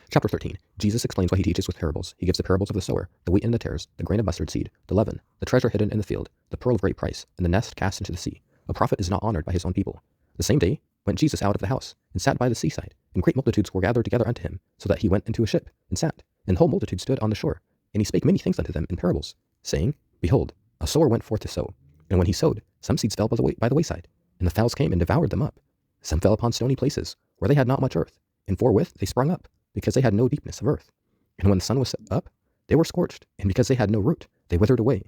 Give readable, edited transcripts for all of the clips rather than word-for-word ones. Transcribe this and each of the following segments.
Chapter 13. Jesus explains why he teaches with parables. He gives the parables of the sower, the wheat and the tares, the grain of mustard seed, the leaven, the treasure hidden in the field, the pearl of great price, and the nest cast into the sea. A prophet is not honored by his own people. The same day went Jesus out of the house, and sat by the seaside, and great multitudes were gathered together unto him, so that he went into a ship, and sat, and the whole multitude stood on the shore. And he spake many things unto them in parables, saying, Behold, a sower went forth to sow. And when he sowed, some seeds fell by the wayside, and the fowls came and devoured them up. Some fell upon stony places, where they had not much earth, and forthwith they sprung up, because they had no deepness of earth. And when the sun was set up, they were scorched, and because they had no root, they withered away.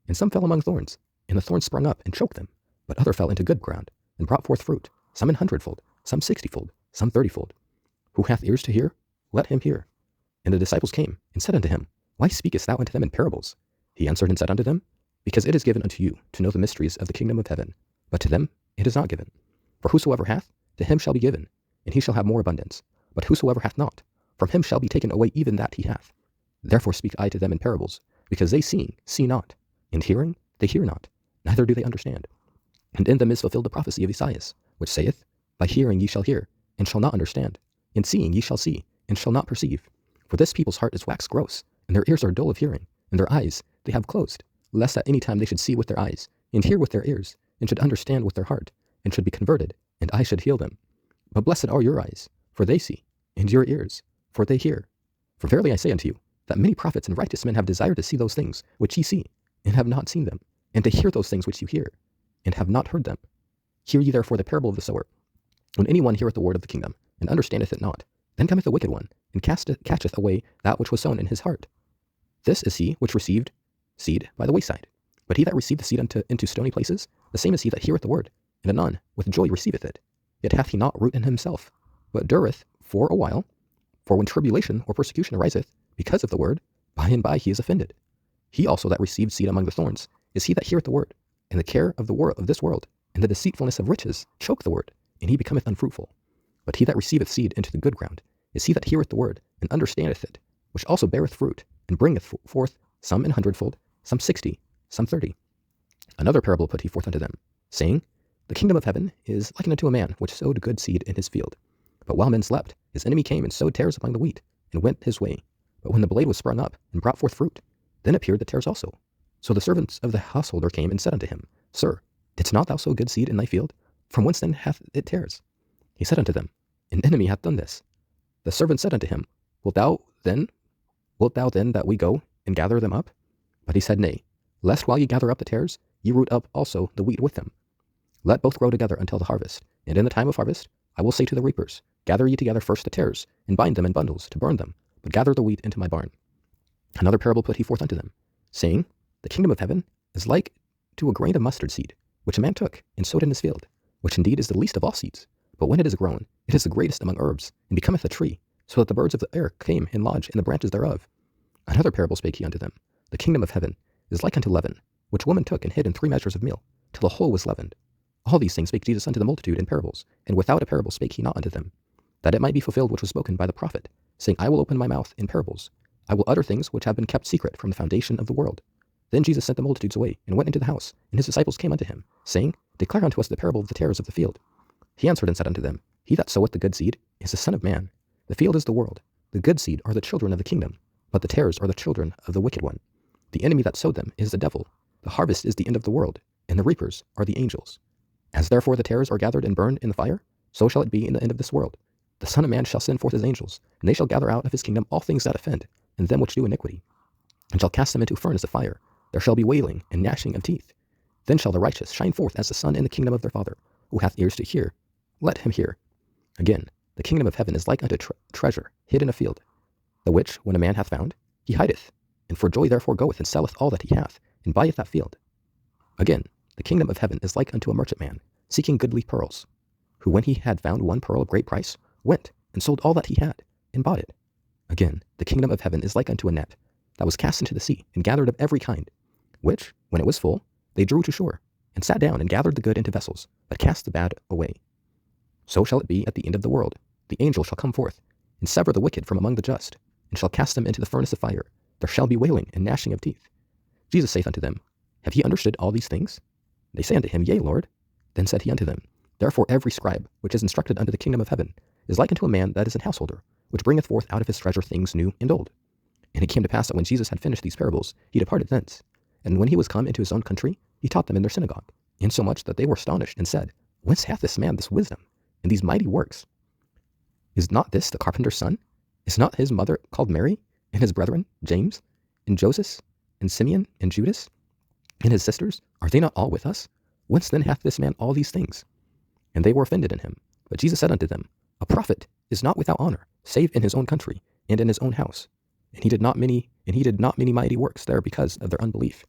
And some fell among thorns, and the thorns sprung up and choked them. But other fell into good ground, and brought forth fruit, some 100-fold, some 60-fold, some 30-fold. Who hath ears to hear, let him hear. And the disciples came, and said unto him, Why speakest thou unto them in parables? He answered and said unto them, Because it is given unto you to know the mysteries of the kingdom of heaven, but to them it is not given. For whosoever hath, to him shall be given, and he shall have more abundance. But whosoever hath not, from him shall be taken away even that he hath. Therefore speak I to them in parables, because they seeing see not, and hearing they hear not, neither do they understand. And in them is fulfilled the prophecy of Esaias, which saith, By hearing ye shall hear, and shall not understand, and seeing ye shall see, and shall not perceive. For this people's heart is waxed gross, and their ears are dull of hearing, and their eyes they have closed, lest at any time they should see with their eyes, and hear with their ears, and should understand with their heart, and should be converted, and I should heal them. But blessed are your eyes, for they see, and your ears, for they hear. For verily I say unto you, that many prophets and righteous men have desired to see those things which ye see, and have not seen them, and to hear those things which you hear, and have not heard them. Hear ye therefore the parable of the sower. When any one heareth the word of the kingdom, and understandeth it not, then cometh the wicked one, and catcheth away that which was sown in his heart. This is he which received seed by the wayside. But he that received the seed into stony places, the same is he that heareth the word, and anon with joy receiveth it. Yet hath he not root in himself, but dureth for a while. For when tribulation or persecution ariseth because of the word, by and by he is offended. He also that received seed among the thorns is he that heareth the word, and the care of this world, and the deceitfulness of riches choke the word, and he becometh unfruitful. But he that receiveth seed into the good ground is he that heareth the word, and understandeth it, which also beareth fruit, and bringeth forth some 100-fold, some 60, some 30. Another parable put he forth unto them, saying, The kingdom of heaven is likened unto a man which sowed good seed in his field. But while men slept, his enemy came and sowed tares among the wheat, and went his way. But when the blade was sprung up, and brought forth fruit, then appeared the tares also. So the servants of the householder came and said unto him, Sir, didst not thou sow good seed in thy field? From whence then hath it tares? He said unto them, An enemy hath done this. The servant said unto him, Wilt thou then that we go and gather them up? But he said, Nay, lest while ye gather up the tares, ye root up also the wheat with them. Let both grow together until the harvest. And in the time of harvest, I will say to the reapers, Gather ye together first the tares, and bind them in bundles to burn them, but gather the wheat into my barn. Another parable put he forth unto them, saying, The kingdom of heaven is like to a grain of mustard seed, which a man took and sowed in his field, which indeed is the least of all seeds. But when it is grown, it is the greatest among herbs, and becometh a tree, so that the birds of the air came and lodge in the branches thereof. Another parable spake he unto them, The kingdom of heaven is like unto leaven, which woman took and hid in 3 measures of meal, till the whole was leavened. All these things spake Jesus unto the multitude in parables, and without a parable spake he not unto them, that it might be fulfilled which was spoken by the prophet, saying, I will open my mouth in parables. I will utter things which have been kept secret from the foundation of the world. Then Jesus sent the multitudes away, and went into the house, and his disciples came unto him, saying, Declare unto us the parable of the tares of the field. He answered and said unto them, He that soweth the good seed is the Son of Man. The field is the world. The good seed are the children of the kingdom, but the tares are the children of the wicked one. The enemy that sowed them is the devil. The harvest is the end of the world, and the reapers are the angels. As therefore the tares are gathered and burned in the fire, so shall it be in the end of this world. The Son of Man shall send forth his angels, and they shall gather out of his kingdom all things that offend, and them which do iniquity, and shall cast them into furnace of fire. There shall be wailing and gnashing of teeth. Then shall the righteous shine forth as the sun in the kingdom of their Father. Who hath ears to hear, let him hear. Again, the kingdom of heaven is like unto treasure hid in a field, the which, when a man hath found, he hideth, and for joy therefore goeth and selleth all that he hath, and buyeth that field. Again, the kingdom of heaven is like unto a merchant man, seeking goodly pearls, who when he had found one pearl of great price, went and sold all that he had, and bought it. Again, the kingdom of heaven is like unto a net, that was cast into the sea, and gathered of every kind, which, when it was full, they drew to shore, and sat down and gathered the good into vessels, but cast the bad away. So shall it be at the end of the world. The angel shall come forth, and sever the wicked from among the just, and shall cast them into the furnace of fire. There shall be wailing and gnashing of teeth. Jesus saith unto them, Have ye understood all these things? They say unto him, Yea, Lord. Then said he unto them, Therefore every scribe which is instructed unto the kingdom of heaven is like unto a man that is an householder, which bringeth forth out of his treasure things new and old. And it came to pass that when Jesus had finished these parables, he departed thence. And when he was come into his own country, he taught them in their synagogue, insomuch that they were astonished, and said, Whence hath this man this wisdom, and these mighty works? Is not this the carpenter's son? Is not his mother called Mary, and his brethren, James, and Joseph, and Simeon, and Judas, and his sisters? Are they not all with us? Whence then hath this man all these things? And they were offended in him. But Jesus said unto them, A prophet is not without honor, save in his own country, and in his own house. And he did not many mighty works there because of their unbelief.